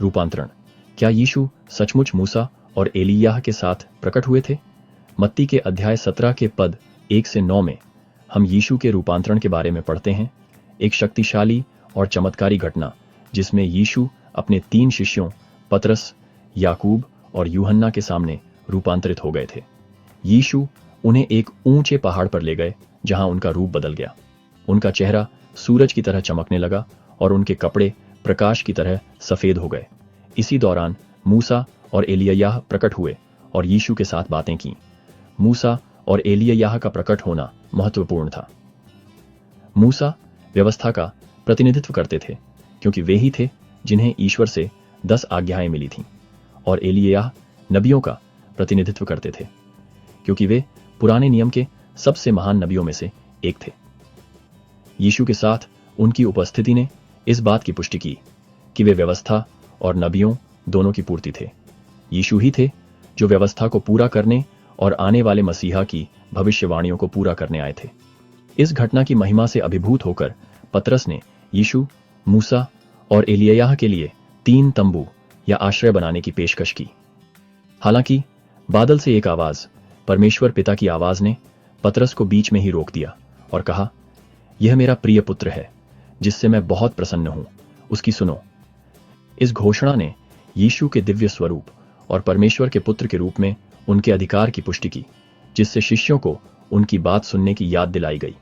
रूपांतरण। क्या यीशु सचमुच मूसा और एलियाह के साथ प्रकट हुए थे? मत्ती के अध्याय 17 के पद 1 से 9 में हम यीशु के रूपांतरण के बारे में पढ़ते हैं। एक शक्तिशाली और चमत्कारी घटना जिसमें यीशु अपने 3 शिष्यों पतरस, याकूब और यूहन्ना के सामने रूपांतरित हो गए थे। यीशु उन्हें एक ऊंचे पहाड़ पर ले गए जहां उनका रूप बदल गया। उनका चेहरा सूरज की तरह चमकने लगा और उनके कपड़े प्रकाश की तरह सफेद हो गए। इसी दौरान मूसा और एलिय्याह प्रकट हुए और यीशु के साथ बातें की। मूसा और एलिय्याह का प्रकट होना महत्वपूर्ण था। मूसा व्यवस्था का प्रतिनिधित्व करते थे क्योंकि वे ही थे जिन्हें ईश्वर से 10 आज्ञाएं मिली थीं, और एलिय्याह नबियों का प्रतिनिधित्व करते थे क्योंकि वे पुराने नियम के सबसे महान नबियों में से एक थे। यीशु के साथ उनकी उपस्थिति ने इस बात की पुष्टि की कि वे व्यवस्था और नबियों दोनों की पूर्ति थे। यीशु ही थे जो व्यवस्था को पूरा करने और आने वाले मसीहा की भविष्यवाणियों को पूरा करने आए थे। इस घटना की महिमा से अभिभूत होकर पतरस ने यीशु, मूसा और एलिय्याह के लिए 3 तंबू या आश्रय बनाने की पेशकश की। हालांकि बादल से एक आवाज, परमेश्वर पिता की आवाज ने पतरस को बीच में ही रोक दिया और कहा, यह मेरा प्रिय पुत्र है जिससे मैं बहुत प्रसन्न हूं, उसकी सुनो। इस घोषणा ने यीशु के दिव्य स्वरूप और परमेश्वर के पुत्र के रूप में उनके अधिकार की पुष्टि की, जिससे शिष्यों को उनकी बात सुनने की याद दिलाई गई।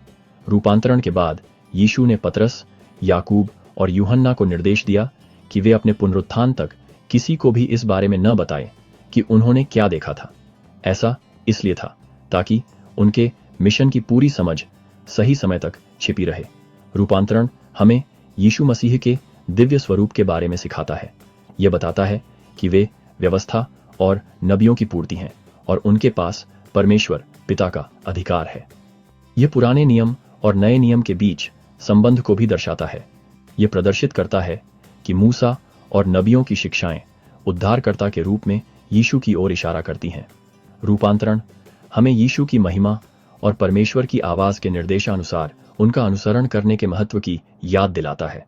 रूपांतरण के बाद यीशु ने पतरस, याकूब और यूहन्ना को निर्देश दिया कि वे अपने पुनरुत्थान तक किसी को भी इस बारे में न बताएं कि उन्होंने क्या देखा था। ऐसा इसलिए था ताकि उनके मिशन की पूरी समझ सही समय तक छिपी रहे। रूपांतरण हमें यीशु मसीह के दिव्य स्वरूप के बारे में सिखाता है। यह बताता है कि वे व्यवस्था और नबियों की पूर्ति हैं और उनके पास परमेश्वर पिता का अधिकार है। यह पुराने नियम और नए नियम के बीच संबंध को भी दर्शाता है। यह प्रदर्शित करता है कि मूसा और नबियों की शिक्षाएं उद्धारकर्ता के रूप में यीशु की ओर इशारा करती हैं। रूपांतरण हमें यीशु की महिमा और परमेश्वर की आवाज के निर्देशानुसार उनका अनुसरण करने के महत्व की याद दिलाता है।